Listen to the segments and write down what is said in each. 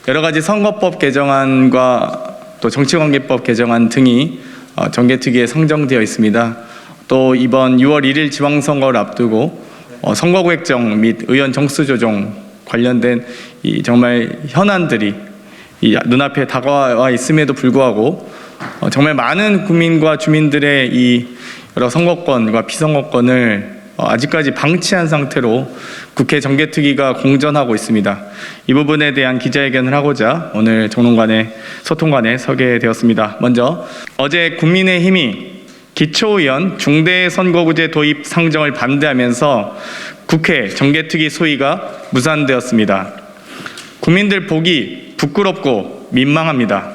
여러 가지 선거법 개정안과 또 정치관계법 개정안 등이 정개특위에 상정되어 있습니다. 또 이번 6월 1일 지방선거를 앞두고 선거구획정 및 의원 정수 조정 관련된 정말 현안들이 눈앞에 다가와 있음에도 불구하고 정말 많은 국민과 주민들의 이 여러 선거권과 피선거권을 아직까지 방치한 상태로 국회 정개특위가 공전하고 있습니다. 이 부분에 대한 기자회견을 하고자 오늘 정론관에 소통관에 서게 되었습니다. 먼저 어제 국민의힘이 기초의원 중대선거구제 도입 상정을 반대하면서 국회 정개특위 소위가 무산되었습니다. 국민들 보기 부끄럽고 민망합니다.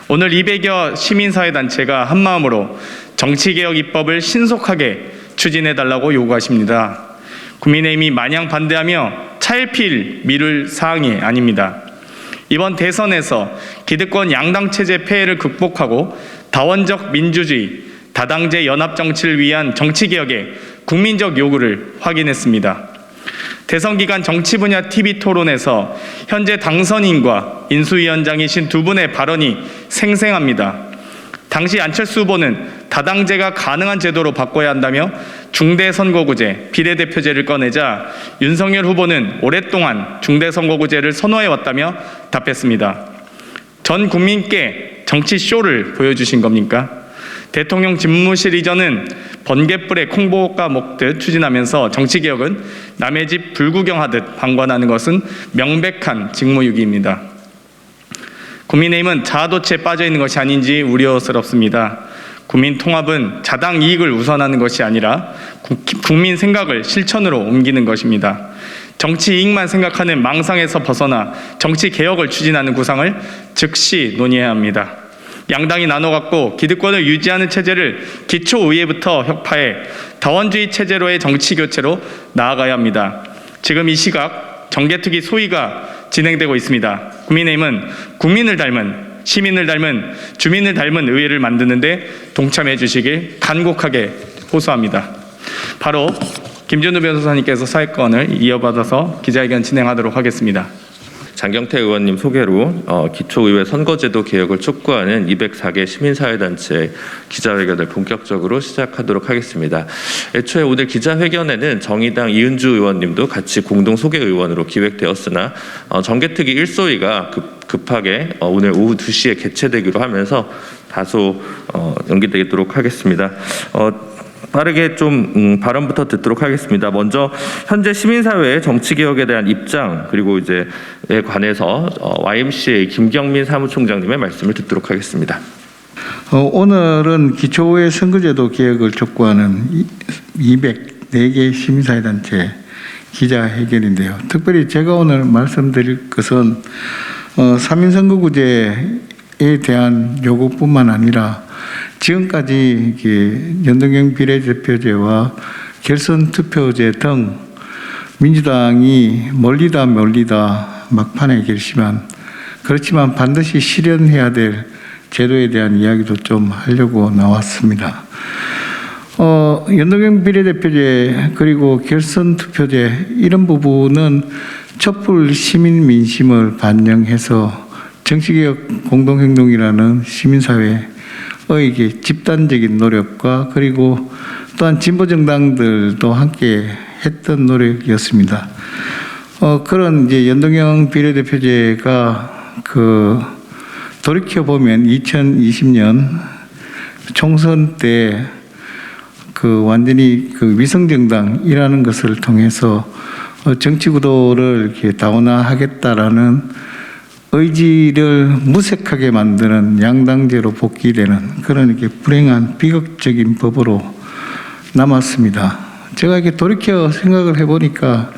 오늘 200여 시민사회단체가 한마음으로 정치개혁 입법을 신속하게 추진해달라고 요구하십니다. 국민의힘이 마냥 반대하며 차일피일 미룰 사항이 아닙니다. 이번 대선에서 기득권 양당체제 폐해를 극복하고 다원적 민주주의, 다당제 연합정치를 위한 정치개혁의 국민적 요구를 확인했습니다. 대선 기간 정치 분야 TV 토론에서 현재 당선인과 인수위원장이신 두 분의 발언이 생생합니다. 당시 안철수 후보는 다당제가 가능한 제도로 바꿔야 한다며 중대선거구제, 비례대표제를 꺼내자 윤석열 후보는 오랫동안 중대선거구제를 선호해왔다며 답했습니다. 전 국민께 정치쇼를 보여주신 겁니까? 대통령 집무실 이전은 번갯불에 콩보가 먹듯 추진하면서 정치개혁은 남의 집 불구경하듯 방관하는 것은 명백한 직무유기입니다. 국민의힘은 자아도취에 빠져있는 것이 아닌지 우려스럽습니다. 국민 통합은 자당 이익을 우선하는 것이 아니라 국민 생각을 실천으로 옮기는 것입니다. 정치 이익만 생각하는 망상에서 벗어나 정치 개혁을 추진하는 구상을 즉시 논의해야 합니다. 양당이 나눠갖고 기득권을 유지하는 체제를 기초의회부터 혁파해 다원주의 체제로의 정치 교체로 나아가야 합니다. 지금 이 시각 정개특위 소위가 진행되고 있습니다. 국민의힘은 국민을 닮은, 시민을 닮은, 주민을 닮은 의회를 만드는데 동참해 주시길 간곡하게 호소합니다. 바로 김준우 변호사님께서 사회권을 이어받아서 기자회견 진행하도록 하겠습니다. 장경태 의원님 소개로 기초의회 선거제도 개혁을 촉구하는 204개 시민사회단체 기자회견을 본격적으로 시작하도록 하겠습니다. 애초에 오늘 기자회견에는 정의당 이은주 의원님도 같이 공동 소개 의원으로 기획되었으나 정개특위 1소위가 급하게 오늘 오후 2시에 개최되기로 하면서 다소 연기되도록 하겠습니다. 빠르게 좀 발언부터 듣도록 하겠습니다. 먼저 현재 시민사회의 정치개혁에 대한 입장 그리고 이제에 관해서 YMCA 김경민 사무총장님의 말씀을 듣도록 하겠습니다. 오늘은 기초의회 선거제도 개혁을 촉구하는 204개 시민사회단체 기자회견인데요. 특별히 제가 오늘 말씀드릴 것은 3인 선거구제에 대한 요구뿐만 아니라 지금까지 연동형 비례대표제와 결선투표제 등 민주당이 멀리다 막판에 결심한 그렇지만 반드시 실현해야 될 제도에 대한 이야기도 좀 하려고 나왔습니다. 연동형 비례대표제 그리고 결선투표제 이런 부분은 촛불 시민 민심을 반영해서 정치개혁 공동행동이라는 시민사회 집단적인 노력과 그리고 또한 진보 정당들도 함께 했던 노력이었습니다. 그런 연동형 비례대표제가 돌이켜 보면 2020년 총선 때 완전히 위성정당이라는 것을 통해서 정치 구도를 이렇게 다원화하겠다라는 의지를 무색하게 만드는 양당제로 복귀되는 그런 이렇게 불행한 비극적인 법으로 남았습니다. 제가 이렇게 돌이켜 생각을 해보니까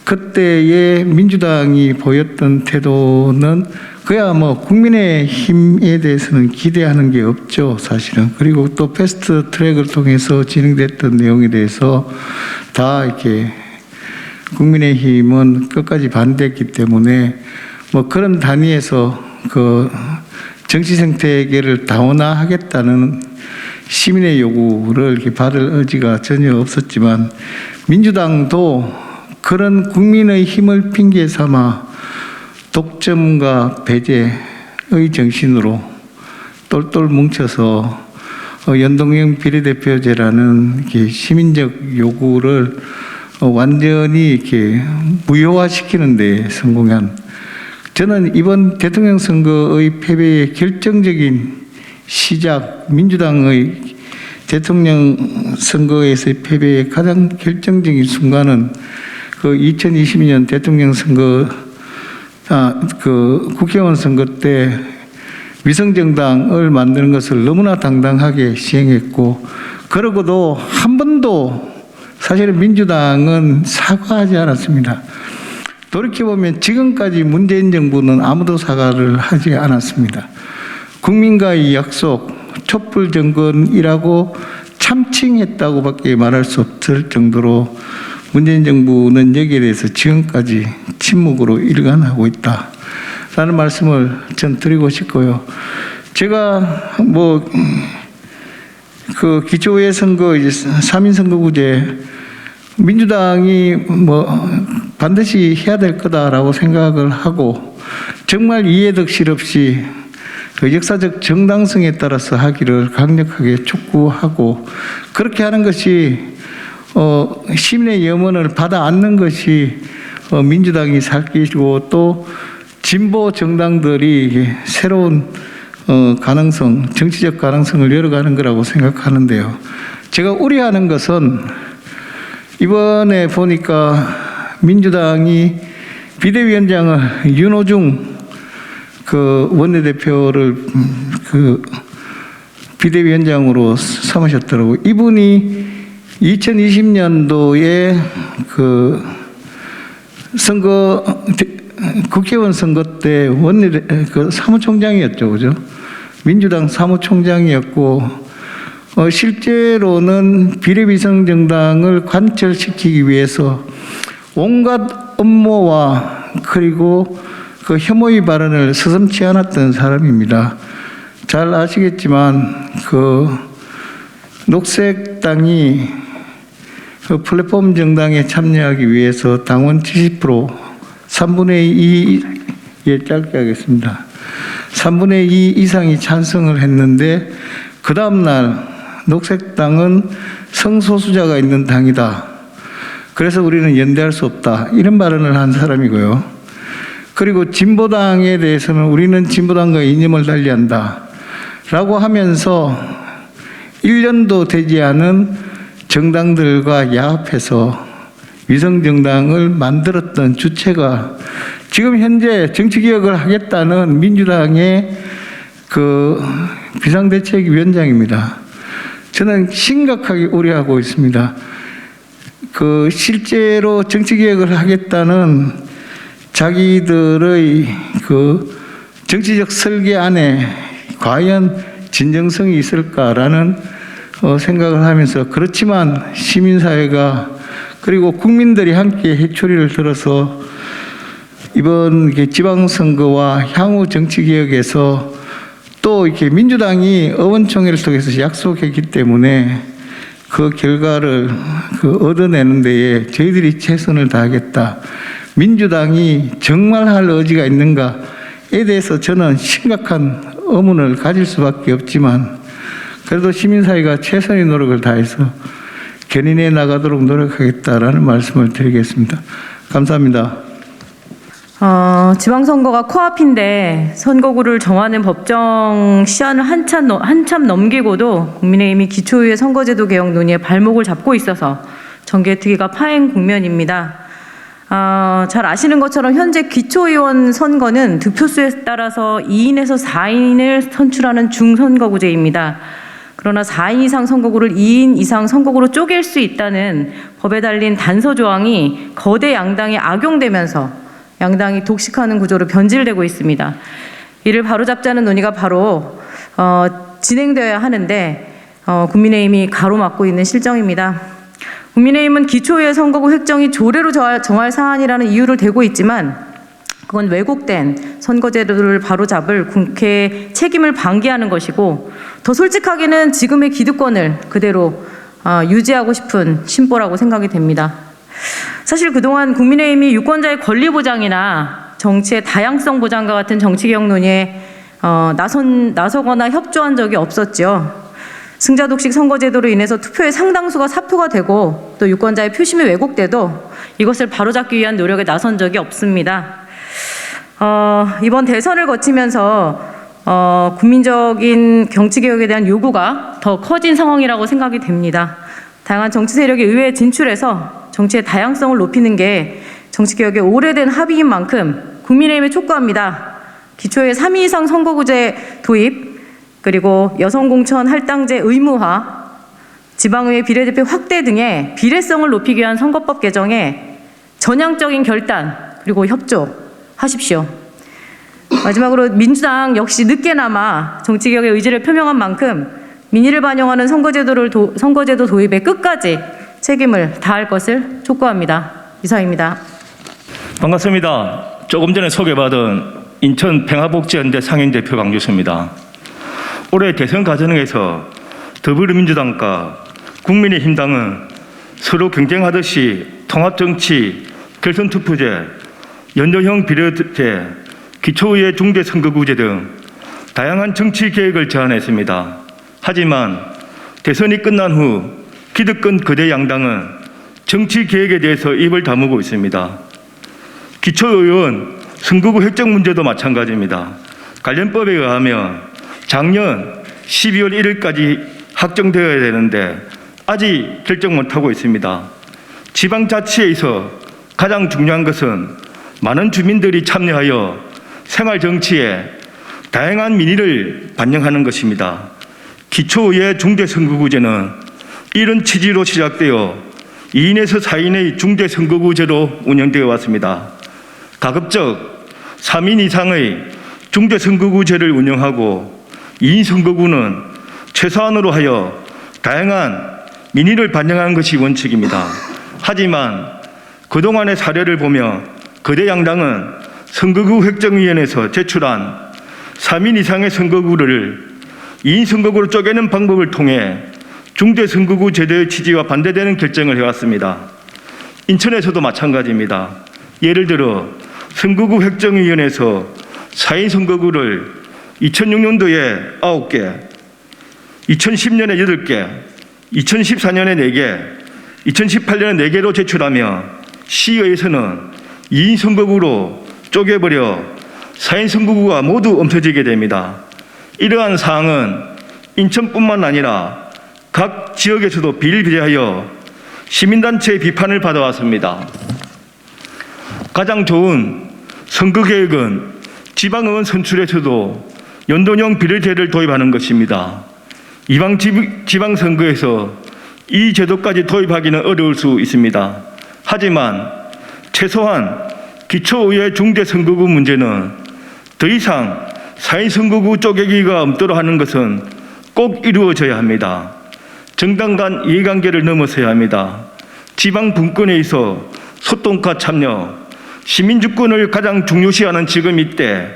그때의 민주당이 보였던 태도는 그야 국민의힘에 대해서는 기대하는 게 없죠, 사실은. 그리고 또 패스트 트랙을 통해서 진행됐던 내용에 대해서 다 이렇게 국민의힘은 끝까지 반대했기 때문에 그런 단위에서 정치 생태계를 다원화하겠다는 시민의 요구를 이렇게 받을 의지가 전혀 없었지만 민주당도 그런 국민의 힘을 핑계 삼아 독점과 배제의 정신으로 똘똘 뭉쳐서 연동형 비례대표제라는 이렇게 시민적 요구를 완전히 이렇게 무효화시키는 데 성공한, 저는 이번 대통령 선거의 패배의 결정적인 시작, 민주당의 대통령 선거에서의 패배의 가장 결정적인 순간은 그 2022년 대통령 선거, 그 국회의원 선거 때 위성정당을 만드는 것을 너무나 당당하게 시행했고, 그러고도 한 번도 사실은 민주당은 사과하지 않았습니다. 돌이켜보면 지금까지 문재인 정부는 아무도 사과를 하지 않았습니다. 국민과의 약속, 촛불 정권이라고 참칭했다고밖에 말할 수 없을 정도로 문재인 정부는 여기에 대해서 지금까지 침묵으로 일관하고 있다라는 말씀을 전 드리고 싶고요. 제가 그 기초의회 선거, 이제 3인 선거구제, 민주당이 반드시 해야 될 거다라고 생각을 하고, 정말 이해득실 없이 그 역사적 정당성에 따라서 하기를 강력하게 촉구하고, 그렇게 하는 것이 시민의 염원을 받아 안는 것이 민주당이 살 길이고, 또 진보 정당들이 새로운 가능성, 정치적 가능성을 열어가는 거라고 생각하는데요. 제가 우려하는 것은 이번에 보니까 민주당이 비대위원장을 윤호중 그 원내대표를 그 비대위원장으로 삼으셨더라고요. 이분이 2020년도에 그 선거, 국회의원 선거 때 그 사무총장이었죠, 그죠? 민주당 사무총장이었고, 실제로는 비례위성정당을 관철시키기 위해서 온갖 음모와 그리고 그 혐오의 발언을 서슴지 않았던 사람입니다. 잘 아시겠지만 그 녹색당이 그 플랫폼 정당에 참여하기 위해서 당원 70% 3분의 2에 짧게 하겠습니다. 3분의 2 이상이 찬성을 했는데, 그 다음날 녹색당은 성소수자가 있는 당이다, 그래서 우리는 연대할 수 없다, 이런 발언을 한 사람이고요. 그리고 진보당에 대해서는 우리는 진보당과 이념을 달리한다 라고 하면서 1년도 되지 않은 정당들과 야합해서 위성정당을 만들었던 주체가 지금 현재 정치개혁을 하겠다는 민주당의 그 비상대책위원장입니다. 저는 심각하게 우려하고 있습니다. 그 실제로 정치개혁을 하겠다는 자기들의 그 정치적 설계 안에 과연 진정성이 있을까라는 생각을 하면서, 그렇지만 시민사회가 그리고 국민들이 함께 해초리를 들어서 이번 지방선거와 향후 정치개혁에서 또 이렇게 민주당이 의원총회를 통해서 약속했기 때문에 그 결과를 얻어내는 데에 저희들이 최선을 다하겠다. 민주당이 정말 할 의지가 있는가에 대해서 저는 심각한 의문을 가질 수밖에 없지만, 그래도 시민사회가 최선의 노력을 다해서 견인해 나가도록 노력하겠다라는 말씀을 드리겠습니다. 감사합니다. 지방선거가 코앞인데 선거구를 정하는 법정 시한을 한참 넘기고도 국민의힘이 기초의회 선거제도 개혁 논의에 발목을 잡고 있어서 정개특위가 파행 국면입니다. 잘 아시는 것처럼 현재 기초의원 선거는 득표수에 따라서 2인에서 4인을 선출하는 중선거구제입니다. 그러나 4인 이상 선거구를 2인 이상 선거구로 쪼갤 수 있다는 법에 달린 단서 조항이 거대 양당에 악용되면서 양당이 독식하는 구조로 변질되고 있습니다. 이를 바로잡자는 논의가 바로 진행되어야 하는데 국민의힘이 가로막고 있는 실정입니다. 국민의힘은 기초의회 선거구 획정이 조례로 정할 사안이라는 이유를 대고 있지만, 그건 왜곡된 선거제도를 바로잡을 국회의 책임을 방기하는 것이고, 더 솔직하게는 지금의 기득권을 그대로 유지하고 싶은 심보라고 생각이 됩니다. 사실 그동안 국민의힘이 유권자의 권리 보장이나 정치의 다양성 보장과 같은 정치개혁 논의에 나서거나 협조한 적이 없었죠. 승자 독식 선거제도로 인해서 투표의 상당수가 사표가 되고 또 유권자의 표심이 왜곡돼도 이것을 바로잡기 위한 노력에 나선 적이 없습니다. 이번 대선을 거치면서 국민적인 정치개혁에 대한 요구가 더 커진 상황이라고 생각이 됩니다. 다양한 정치 세력이 의회에 진출해서 정치의 다양성을 높이는 게 정치개혁의 오래된 합의인 만큼 국민의힘에 촉구합니다. 기초의 3위 이상 선거구제 도입, 그리고 여성공천 할당제 의무화, 지방의회 비례대표 확대 등의 비례성을 높이기 위한 선거법 개정에 전향적인 결단 그리고 협조하십시오. 마지막으로 민주당 역시 늦게나마 정치개혁의 의지를 표명한 만큼 민의를 반영하는 선거제도 도입에 끝까지 책임을 다할 것을 촉구합니다. 이상입니다. 반갑습니다. 조금 전에 소개받은 인천 평화복지연대 상임대표 강교수입니다. 올해 대선 과정에서 더불어민주당과 국민의힘당은 서로 경쟁하듯이 통합정치, 결선투표제, 연동형 비례제, 기초의회 중대선거구제 등 다양한 정치 계획을 제안했습니다. 하지만 대선이 끝난 후 기득권 거대 양당은 정치 계획에 대해서 입을 다무고 있습니다. 기초의원 선거구 획정 문제도 마찬가지입니다. 관련법에 의하면 작년 12월 1일까지 확정되어야 되는데 아직 결정 못하고 있습니다. 지방자치에서 가장 중요한 것은 많은 주민들이 참여하여 생활정치에 다양한 민의를 반영하는 것입니다. 기초의회 중대선거구제는 이런 취지로 시작되어 2인에서 4인의 중대선거구제로 운영되어 왔습니다. 가급적 3인 이상의 중대선거구제를 운영하고 2인 선거구는 최소한으로 하여 다양한 민의를 반영하는 것이 원칙입니다. 하지만 그동안의 사례를 보면 거대 양당은 선거구 획정위원회에서 제출한 3인 이상의 선거구를 2인 선거구로 쪼개는 방법을 통해 중대선거구 제도의 취지와 반대되는 결정을 해왔습니다. 인천에서도 마찬가지입니다. 예를 들어 선거구 획정위원회에서 4인 선거구를 2006년도에 9개, 2010년에 8개, 2014년에 4개, 2018년에 4개로 제출하며 시의회에서는 2인 선거구로 쪼개버려 4인 선거구가 모두 없어지게 됩니다. 이러한 사항은 인천뿐만 아니라 각 지역에서도 비일비재하여 시민단체의 비판을 받아왔습니다. 가장 좋은 선거계획은 지방의원 선출에서도 연동형 비례제를 도입하는 것입니다. 이방 지방선거에서 이 제도까지 도입하기는 어려울 수 있습니다. 하지만 최소한 기초의회 중대선거구 문제는 더 이상 4인 선거구 쪼개기가 없도록 하는 것은 꼭 이루어져야 합니다. 정당 간 이해관계를 넘어서야 합니다. 지방 분권에 있어 소통과 참여, 시민주권을 가장 중요시하는 지금 이때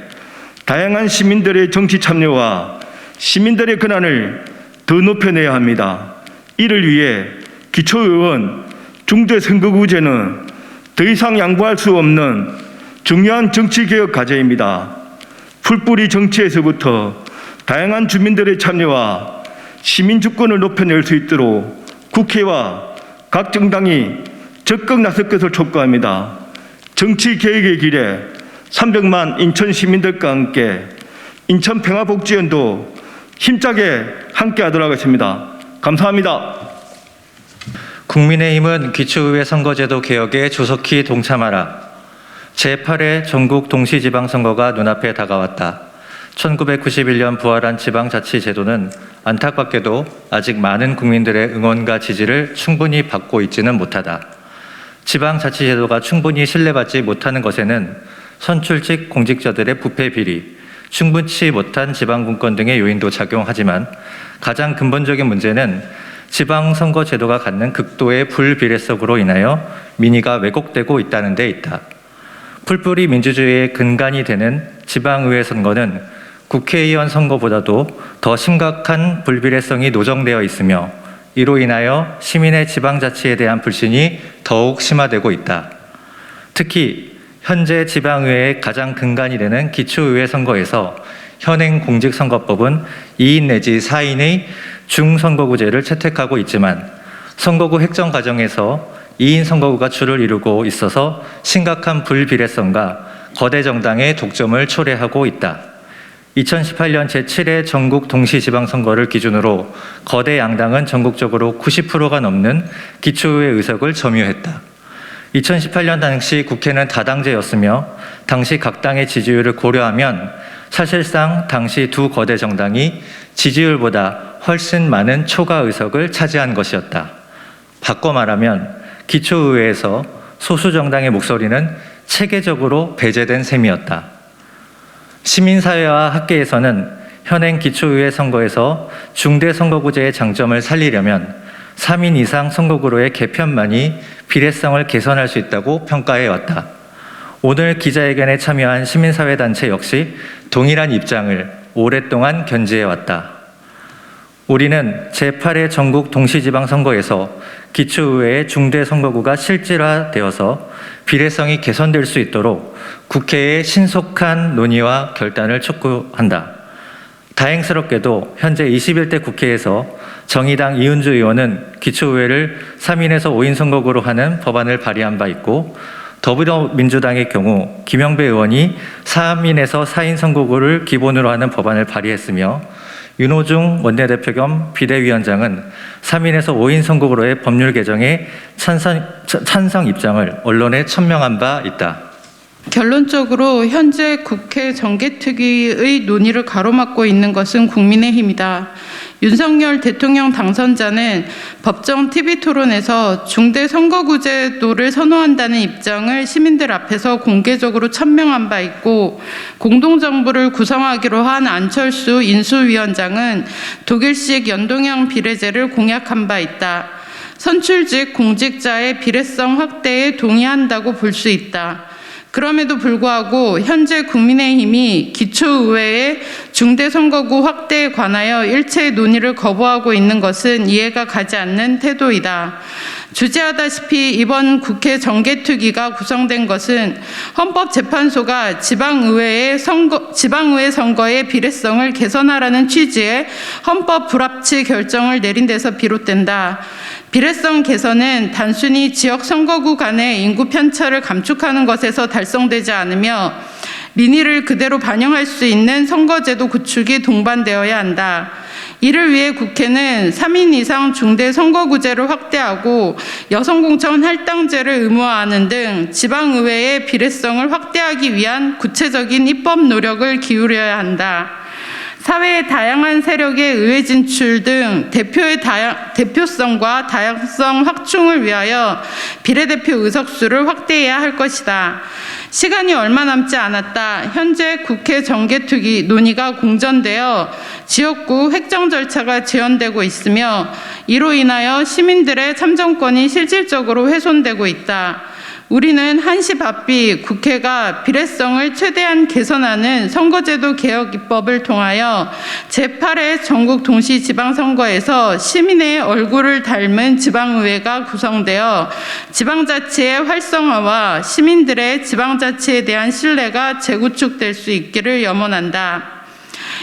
다양한 시민들의 정치 참여와 시민들의 권한을 더 높여내야 합니다. 이를 위해 기초의원 중대선거구제는 더 이상 양보할 수 없는 중요한 정치개혁 과제입니다. 풀뿌리 정치에서부터 다양한 주민들의 참여와 시민주권을 높여낼 수 있도록 국회와 각 정당이 적극 나설 것을 촉구합니다. 정치개혁의 길에 300만 인천 시민들과 함께 인천 평화복지연도 힘차게 함께하도록 하겠습니다. 감사합니다. 국민의힘은 기초의회 선거제도 개혁에 조속히 동참하라. 제8회 전국 동시지방선거가 눈앞에 다가왔다. 1991년 부활한 지방자치제도는 안타깝게도 아직 많은 국민들의 응원과 지지를 충분히 받고 있지는 못하다. 지방자치제도가 충분히 신뢰받지 못하는 것에는 선출직 공직자들의 부패 비리, 충분치 못한 지방분권 등의 요인도 작용하지만 가장 근본적인 문제는 지방선거제도가 갖는 극도의 불비례성으로 인하여 민의가 왜곡되고 있다는 데 있다. 풀뿌리 민주주의의 근간이 되는 지방의회 선거는 국회의원 선거보다도 더 심각한 불비례성이 노정되어 있으며 이로 인하여 시민의 지방자치에 대한 불신이 더욱 심화되고 있다. 특히 현재 지방의회의 가장 근간이 되는 기초의회 선거에서 현행 공직선거법은 2인 내지 4인의 중선거구제를 채택하고 있지만 선거구 획정 과정에서 2인 선거구가 주를 이루고 있어서 심각한 불비례성과 거대 정당의 독점을 초래하고 있다. 2018년 제7회 전국 동시지방선거를 기준으로 거대 양당은 전국적으로 90%가 넘는 기초의회 의석을 점유했다. 2018년 당시 국회는 다당제였으며 당시 각 당의 지지율을 고려하면 사실상 당시 두 거대 정당이 지지율보다 훨씬 많은 초과 의석을 차지한 것이었다. 바꿔 말하면 기초의회에서 소수 정당의 목소리는 체계적으로 배제된 셈이었다. 시민사회와 학계에서는 현행 기초의회 선거에서 중대선거구제의 장점을 살리려면 3인 이상 선거구로의 개편만이 비례성을 개선할 수 있다고 평가해왔다. 오늘 기자회견에 참여한 시민사회단체 역시 동일한 입장을 오랫동안 견지해왔다. 우리는 제8회 전국 동시지방선거에서 기초의회의 중대선거구가 실질화되어서 비례성이 개선될 수 있도록 국회의 신속한 논의와 결단을 촉구한다. 다행스럽게도 현재 21대 국회에서 정의당 이은주 의원은 기초의회를 3인에서 5인 선거구로 하는 법안을 발의한 바 있고 더불어민주당의 경우 김영배 의원이 3인에서 4인 선거구를 기본으로 하는 법안을 발의했으며 윤호중 원내대표 겸 비대위원장은 3인에서 5인 선거구로의 법률 개정에 찬성 입장을 언론에 천명한 바 있다. 결론적으로 현재 국회 정개특위의 논의를 가로막고 있는 것은 국민의힘이다. 윤석열 대통령 당선자는 법정 TV토론에서 중대선거구제도를 선호한다는 입장을 시민들 앞에서 공개적으로 천명한 바 있고 공동정부를 구성하기로 한 안철수 인수위원장은 독일식 연동형 비례제를 공약한 바 있다. 선출직 공직자의 비례성 확대에 동의한다고 볼 수 있다. 그럼에도 불구하고 현재 국민의힘이 기초의회의 중대선거구 확대에 관하여 일체의 논의를 거부하고 있는 것은 이해가 가지 않는 태도이다. 주제하다시피 이번 국회 정개특위가 구성된 것은 헌법재판소가 지방의회 선거의 비례성을 개선하라는 취지의 헌법 불합치 결정을 내린 데서 비롯된다. 비례성 개선은 단순히 지역 선거구 간의 인구 편차를 감축하는 것에서 달성되지 않으며 민의를 그대로 반영할 수 있는 선거제도 구축이 동반되어야 한다. 이를 위해 국회는 3인 이상 중대 선거구제를 확대하고 여성공천 할당제를 의무화하는 등 지방의회의 비례성을 확대하기 위한 구체적인 입법 노력을 기울여야 한다. 사회의 다양한 세력의 의회 진출 등 대표성과 다양성 확충을 위하여 비례대표 의석수를 확대해야 할 것이다. 시간이 얼마 남지 않았다. 현재 국회 정개특위 논의가 공전되어 지역구 획정 절차가 지연되고 있으며 이로 인하여 시민들의 참정권이 실질적으로 훼손되고 있다. 우리는 한시 바삐 국회가 비례성을 최대한 개선하는 선거제도 개혁 입법을 통하여 제8회 전국 동시지방선거에서 시민의 얼굴을 닮은 지방의회가 구성되어 지방자치의 활성화와 시민들의 지방자치에 대한 신뢰가 재구축될 수 있기를 염원한다.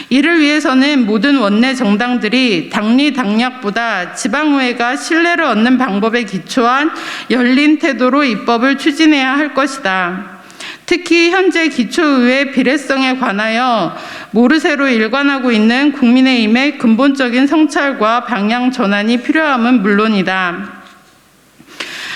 이를 위해서는 모든 원내 정당들이 당리 당략보다 지방의회가 신뢰를 얻는 방법에 기초한 열린 태도로 입법을 추진해야 할 것이다. 특히 현재 기초의회 비례성에 관하여 모르쇠로 일관하고 있는 국민의힘의 근본적인 성찰과 방향 전환이 필요함은 물론이다.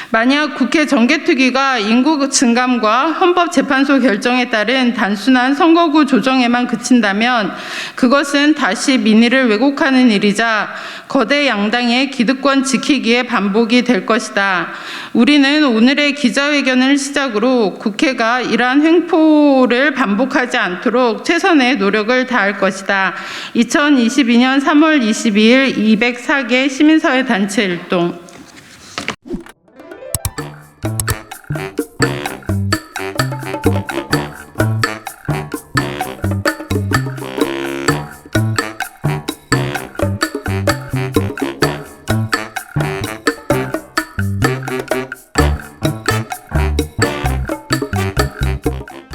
만약 국회 정개특위가 인구 증감과 헌법재판소 결정에 따른 단순한 선거구 조정에만 그친다면 그것은 다시 민의를 왜곡하는 일이자 거대 양당의 기득권 지키기의 반복이 될 것이다. 우리는 오늘의 기자회견을 시작으로 국회가 이러한 횡포를 반복하지 않도록 최선의 노력을 다할 것이다. 2022년 3월 22일 204개 시민사회단체 일동